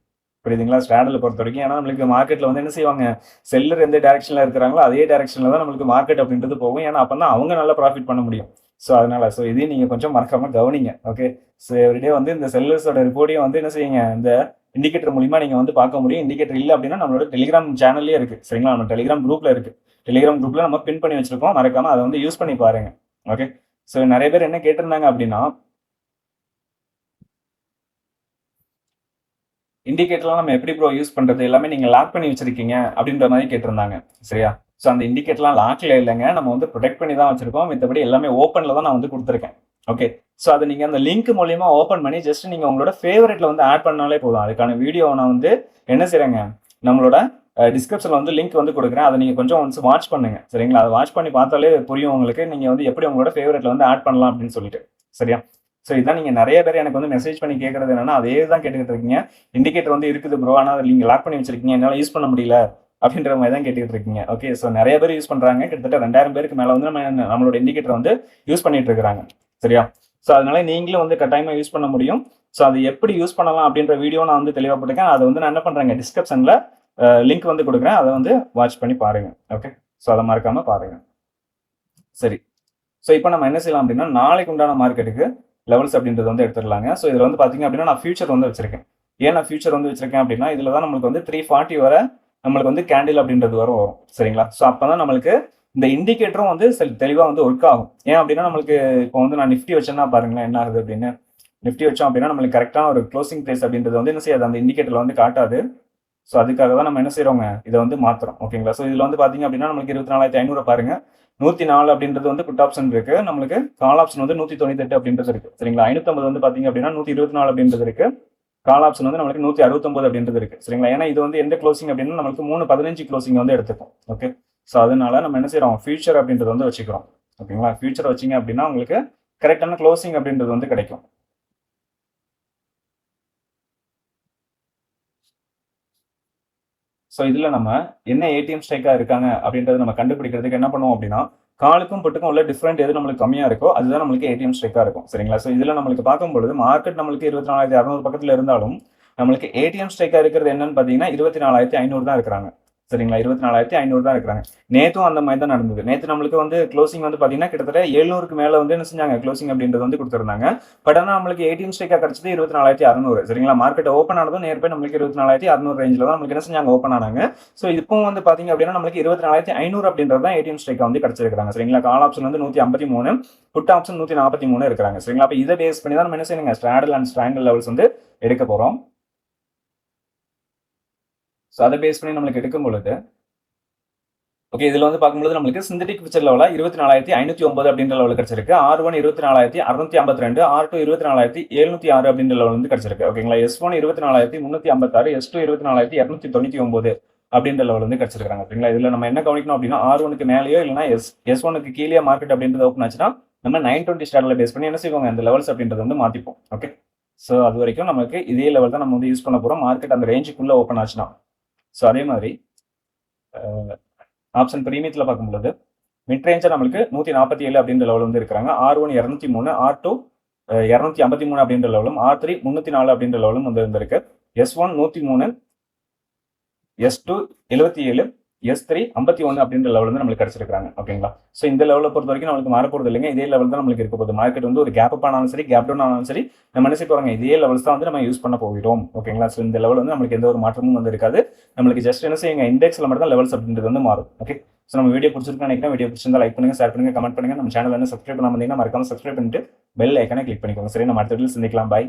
புரியுதுங்களா? ஸ்ட்ராடலை பொறுத்த வரைக்கும் ஏன்னா நம்மளுக்கு மார்க்கெட்ல வந்து என்ன செய்வாங்க, செல்லர் எந்த டைரக்ஷன்ல இருக்கிறாங்களோ அதே டைரக்ஷன்ல தான் நம்மளுக்கு மார்க்கெட் அப்படின்றது போகும். ஏன்னா அப்பதான் அவங்க நல்லா ப்ராஃபிட் பண்ண முடியும். ஸோ அதனால இதையும் நீங்க கொஞ்சம் மறக்காம கவனிங்க. ஓகே, ஸோ எவ்ரிடே வந்து இந்த செல்லர்ஸோட ரிப்போர்ட்டையும் வந்து என்ன செய்யுங்க, இந்த இண்டிகேட்டர் மூலியமா நீங்க வந்து பார்க்க முடியும். இண்டிகேட்டர் இல்லை அப்படின்னா நம்மளோட டெலிகிராம் சேனல்லே இருக்கு. சரிங்களா? நம்ம டெலிகிராம் குரூப்ல இருக்கு. டெலிகிராம் குரூப்ல நம்ம பின் பண்ணி வச்சிருக்கோம். மறக்காம அதை வந்து யூஸ் பண்ணி பாருங்க. ஓகே, ஸோ நிறைய பேர் என்ன கேட்டிருந்தாங்க அப்படின்னா இண்டிகேட்டர்லாம் நம்ம எப்படி ப்ரோ யூஸ் பண்றது, எல்லாமே நீங்க லாக் பண்ணி வச்சிருக்கீங்க அப்படின்ற மாதிரி கேட்டிருந்தாங்க. சரியா? ஸோ அந்த இண்டிகேட்டர்லாம் லாக்ல இல்லைங்க, நம்ம வந்து ப்ரொடெக்ட் பண்ணி தான் வச்சிருக்கோம். மத்தபடி எல்லாமே ஓப்பன்ல தான் நான் வந்து கொடுத்துருக்கேன். ஓகே, ஸோ அதை நீங்க அந்த லிங்க் மூலியமா ஓப்பன் பண்ணி ஜஸ்ட் நீங்க உங்களோட ஃபேவரட்ல வந்து ஆட் பண்ணாலே போதும். அதுக்கான வீடியோ நான் வந்து என்ன செய்றேங்க, நம்மளோட டிஸ்கிரிப்ஷன்ல வந்து லிங்க் வந்து கொடுக்குறேன். அதை நீங்க கொஞ்சம் ஒன்ஸ் வாட்ச் பண்ணுங்க. சரிங்களா? அதை வாட்ச் பண்ணி பார்த்தாலே புரியும் உங்களுக்கு, நீங்க வந்து எப்படி உங்களோட ஃபேவரட்ல வந்து ஆட் பண்ணலாம் அப்படின்னு சொல்லிட்டு. சரியா? ஸோ இதான் நீங்க நிறைய பேர் எனக்கு வந்து மெசேஜ் பண்ணி கேட்கறது என்னன்னா, அதே தான் கேட்டுக்கிட்டு இருக்கீங்க. இண்டிகேட்டர் வந்து இருக்குது ப்ரோ. ஆனா அத நீங்க லாக் பண்ணி வச்சிருக்கீங்க. என்னால யூஸ் பண்ண முடியல. அப்படின்ற மாதிரி தான் கேட்டுக்கிட்டு இருக்கீங்க. ஓகே. ஸோ நிறைய பேர் யூஸ் பண்றாங்க. கிட்டத்தட்ட 2000 பேருக்கு மேல வந்து நம்மளோட இண்டிகேட்டர் வந்து யூஸ் பண்ணிட்டு இருக்காங்க. சரியா? ஸோ அதனால நீங்களும் வந்து கட்டாயமா யூஸ் பண்ண முடியும். ஸோ அது எப்படி யூஸ் பண்ணலாம் அப்படின்ற வீடியோ நான் வந்து தெளிவா போட்டிருக்கேன். அதை வந்து நான் என்ன பண்றேங்க, டிஸ்கிரிப்ஷன்ல லிங்க் வந்து கொடுக்குறேன். அதை வந்து வாட்ச் பண்ணி பாருங்க. ஓகே. ஸோ அதை மறக்காம பாருங்க. சரி. ஸோ இப்போ நம்ம என்ன செய்யலாம் அப்படின்னா, நாளைக்கு உண்டான மார்க்கெட்டுக்கு லெவல்ஸ் அப்படின்றது வந்து எடுத்துடலாங்க. ஸோ இதில் வந்து பார்த்தீங்க அப்படின்னா நான் ஃபியூச்சர் வந்து வச்சிருக்கேன். ஏன் நான் ஃபியூச்சர் வந்து வச்சிருக்கேன் அப்படின்னா, இதில் தான் நம்மளுக்கு வந்து 340 வர நம்மளுக்கு வந்து கேண்டில் அப்படின்றது வரும். சரிங்களா? ஸோ அப்போ தான் நம்மளுக்கு இந்த இண்டிகேட்டரும் வந்து தெளிவாக வந்து ஒர்க் ஆகும். ஏன் அப்படின்னா நம்மளுக்கு இப்போ வந்து நான் நிஃப்டி வச்சேன்னா பாருங்களேன் என்ன ஆகுது அப்படின்னு. நிஃப்டி வச்சோம் அப்படின்னா நம்மளுக்கு கரெக்டான ஒரு க்ளோசிங் பிரைஸ் அப்படின்றது வந்து என்ன செய்யாது, அந்த இண்டிகேட்டர்ல வந்து காட்டாது. ஸோ அதுக்காக தான் நம்ம என்ன செய்யறோங்க, இதை வந்து மாத்துறோம். ஓகேங்களா? ஸோ இதுல வந்து பாத்தீங்க அப்படின்னா நம்மளுக்கு 24,500 பாருங்க. 104 அப்படின்றது வந்து புட் ஆப்ஷன் இருக்கு. நம்மளுக்கு கால் ஆப்ஷன் வந்து 198 அப்படின்றது இருக்கு. சரிங்களா? 550 வந்து பாத்தீங்க அப்படின்னா 124 அப்படின்றது இருக்கு. கால் ஆப்ஷன் வந்து நம்மளுக்கு 169 அப்படின்றது இருக்கு. சரிங்களா? ஏன்னா இது வந்து எந்த க்ளோசிங் அப்படின்னா நம்மளுக்கு 3:15 க்ளோசிங் வந்து எடுத்துக்கும். ஓகே. ஸோ அதனால நம்ம என்ன செய்யறோம், ஃபியூச்சர் அப்படின்றது வந்து வச்சுக்கிறோம். ஓகேங்களா? ஃபியூச்சர் வச்சிங்க அப்படின்னா உங்களுக்கு கரெக்டான க்ளோசிங் அப்படின்றது வந்து கிடைக்கும். ஸோ இதில் நம்ம என்ன ஏடிஎம் ஸ்ட்ரைக்காக இருக்காங்க அப்படின்றத நம்ம கண்டுபிடிக்கிறதுக்கு என்ன பண்ணுவோம் அப்படின்னா, காலுக்கும் புட்டுக்கும் உள்ள டிஃப்ரெண்ட் எது நம்மளுக்கு கம்மியாக இருக்கோ அதுதான் நம்மளுக்கு ஏடிஎம் ஸ்ட்ரைக்காக இருக்கும். சரிங்களா? ஸோ இதில் நம்மளுக்கு பார்க்கும்பொழுது மார்க்கெட் நம்மளுக்கு 24,600 பக்கத்தில் இருந்தாலும் நம்மளுக்கு ஏடிஎம் ஸ்ட்ரைக்காக இருக்கிறது என்னன்னு பார்த்தீங்கன்னா 24,500 தான் இருக்கிறாங்க. சரிங்களா? 24,500 தான் இருக்கிறாங்க. நேத்தும் அந்த மாதிரி தான் நடந்தது. நேற்று நம்மளுக்கு வந்து க்ளோசிங் வந்து பார்த்தீங்கன்னா கிட்டத்தட்ட 700க்கு மேலே வந்து என்ன செஞ்சாங்க, க்ளோசிங் அப்படின்றது வந்து கொடுத்துருந்தாங்க. பட் ஆனால் நம்மளுக்கு ஏடிஎம் ஸ்ட்ரைக்காக கிடைச்சது 24,600. சரிங்களா? மார்க்கெட் ஓப்பன் ஆனதும் நேர்பை நம்மளுக்கு 24,600 ரேஞ்சில் தான் நம்மளுக்கு என்ன செஞ்சாங்க, ஓப்பன் ஆனாங்க. ஸோ இப்போ வந்து பார்த்தீங்க அப்படின்னா நம்மளுக்கு 24,500 அப்படின்றது தான் ஏடிஎம் ஸ்ட்ரைக்காக வந்து கிடைச்சிருக்காங்க. சரிங்களா? கால் ஆப்ஷன் வந்து 153, புட் ஆப்ஷன் 143 இருக்கிறாங்க. சரிங்களா? அப்போ இதை பேஸ் பண்ணி தான் நம்ம என்ன செய்யணுங்க, ஸ்ட்ராடல் அண்ட் ஸ்ட்ராங்கல் லெவல்ஸ் வந்து எடுக்க போகிறோம். ஸோ அதை பேஸ் பண்ணி நம்மளுக்கு எடுக்கும் பொழுது ஓகே, இதுல வந்து பார்க்கும்போது நம்மளுக்கு சிந்தட்டிக் ஃபியூச்சர் லெவலா 24,509 அப்படின்ற லெவல் கிடைச்சிருக்கு. R1 24,652, R2 24,706 அப்படின்ற லெவல் வந்து கிடைச்சிருக்கு. ஓகேங்களா? S1 24,356, S2 24,299 அப்படின்ற லெவல் வந்து கிடைச்சிருக்காங்க. ஓகேங்களா? இதுல நம்ம என்ன கவனிக்கணும் அப்படின்னா, R1க்கு மேலேயோ இல்லைன்னா S1க்கு கீழே மார்க்கெட் அப்படின்றது ஓப்பன் ஆச்சுன்னா நம்ம 920 ஸ்டார்ட்ல பேஸ் பண்ணி என்ன செய்வாங்க, அந்த லெவல்ஸ் அப்படின்றது வந்து மாத்திப்போம். ஓகே. ஸோ அது வரைக்கும் நமக்கு இதே லெவல் தான் நம்ம வந்து யூஸ் பண்ண போறோம். மார்க்கெட் அந்த ரேஞ்சுக்குள்ள ஓப்பன் ஆச்சுன்னா. ஸோ அதே மாதிரி ஆப்ஷன் பிரீமியத்தில் பார்க்கும்போது மிட் ரேஞ்சர் நம்மளுக்கு 147 அப்படின்ற லெவல் வந்து இருக்கிறாங்க. R1 203, R2 253 அப்படின்ற லெவலும், R3 304 அப்படின்ற லெவலும் வந்து இருந்திருக்கு. S1 103, S2 77, S3 51 அப்படின்ற லெவல் வந்து நம்மளுக்கு கிடைச்சிருக்காங்க. ஓகேங்களா? ஸோ இந்த லெவலை பொறுத்த வரைக்கும் நம்மளுக்கு மாறப்போறது இல்லைங்க. இதே லெவல் தான் நம்மளுக்கு இருக்க போகுது. மார்க்கெட் வந்து ஒரு கேப் அப் ஆனாலும் சரி, கேப் டவுன் ஆனாலும் சரி, நம்ம என்ன செய்ய போறாங்க, இதே லெவல்ஸ் தான் வந்து நம்ம யூஸ் பண்ண போகிறோம். ஓகேங்களா? ஸோ இந்த லெவல் வந்து நம்மளுக்கு எந்த ஒரு மாற்றமும் வந்து இருக்காது. நம்மளுக்கு ஜஸ்ட் என்ன செய்யுங்க, இண்டெக்ஸ்ல மட்டும் தான் லெவல்ஸ் அப்படின்றது வந்து மாறும். ஓகே. ஸோ நம்ம வீடியோ பிடிச்சிருக்குன்னு நினைக்கிறேன். வீடியோ பிடிச்சிருந்தா லைக் பண்ணுங்க, ஷேர் பண்ணுங்க, கமெண்ட் பண்ணுங்க. நம்ம சேனல் வந்து சப்ஸ்கிரைப் பண்ணாம இருந்தீங்கன்னா மறக்காம சப்ஸ்கிரைப் பண்ணிட்டு பெல் ஐக்கானை கிளிக் பண்ணிக்கோங்க. சரி, நம்ம அடுத்த வீடியோவில் சந்திக்கலாம். பாய்.